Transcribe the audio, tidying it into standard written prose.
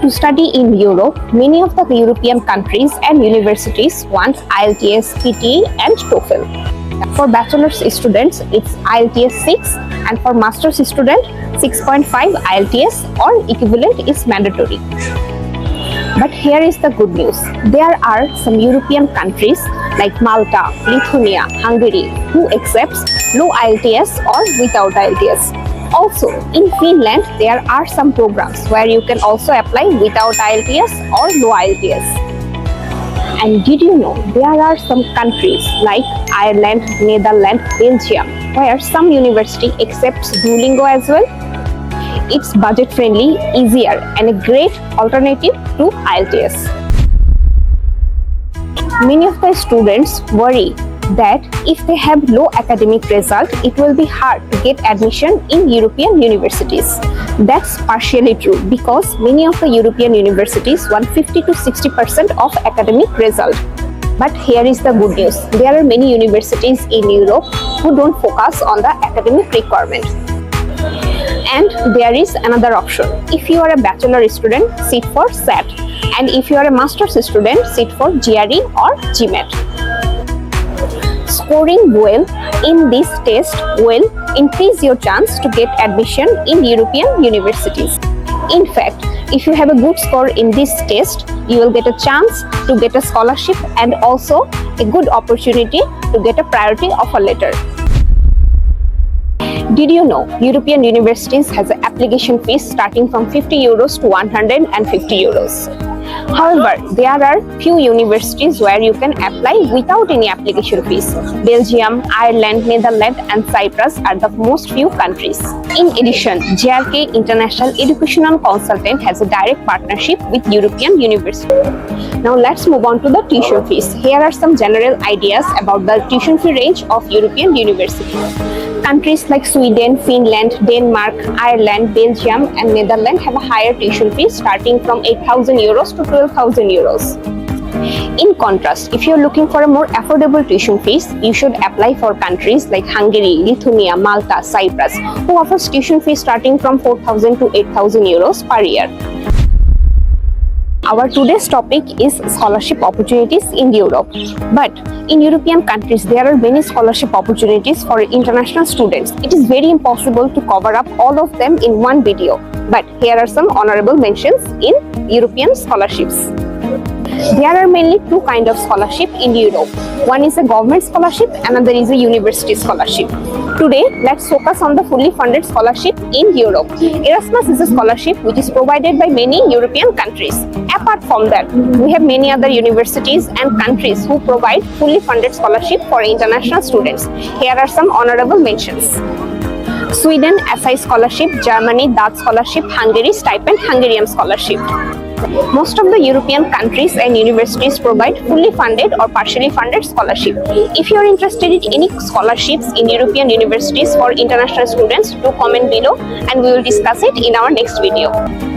To study in Europe, many of the European countries and universities want IELTS, PTE and TOEFL. For bachelor's students, it's IELTS 6, and for master's student, 6.5 IELTS or equivalent is mandatory. But here is the good news. There are some European countries like Malta, Lithuania, Hungary who accepts low IELTS or without IELTS. Also, in Finland, there are some programs where you can also apply without IELTS or low IELTS. And did you know there are some countries like Ireland, Netherlands, Belgium where some university accepts Duolingo as well? It's budget friendly, easier and a great alternative to IELTS. Many of the students worry that if they have low academic result, it will be hard to get admission in European universities. That's partially true because many of the European universities want 50 to 60% of academic result. But here is the good news. There are many universities in Europe who don't focus on the academic requirement. And there is another option. If you are a bachelor student, sit for SAT. And if you are a master's student, sit for GRE or GMAT. Scoring well in this test will increase your chance to get admission in European universities. In fact, if you have a good score in this test, you will get a chance to get a scholarship and also a good opportunity to get a priority offer letter. Did you know European universities has an application fees starting from 50 euros to 150 euros? However, there are few universities where you can apply without any application fees. Belgium, Ireland, Netherlands and Cyprus are the most few countries. In addition, 𝗀𝘂𝗍 International Educational Consultant has a direct partnership with European universities. Now let's move on to the tuition fees. Here are some general ideas about the tuition fee range of European universities. Countries like Sweden, Finland, Denmark, Ireland, Belgium and Netherlands have a higher tuition fee starting from 8,000 euros to 12,000 euros. In contrast, if you're looking for a more affordable tuition fees, you should apply for countries like Hungary, Lithuania, Malta, Cyprus, who offers tuition fees starting from 4,000 to 8,000 euros per year. Our today's topic is scholarship opportunities in Europe. But in European countries, there are many scholarship opportunities for international students. It is very impossible to cover up all of them in one video. But here are some honorable mentions in European scholarships. There are mainly two kinds of scholarship in Europe. One is a government scholarship, another is a university scholarship. Today, let's focus on the fully funded scholarship in Europe. Erasmus is a scholarship which is provided by many European countries. Apart from that, we have many other universities and countries who provide fully funded scholarship for international students. Here are some honorable mentions. Sweden, SI scholarship, Germany, Dutch scholarship, Hungary, stipend, Hungarian scholarship. Most of the European countries and universities provide fully funded or partially funded scholarship. If you are interested in any scholarships in European universities for international students, do comment below and we will discuss it in our next video.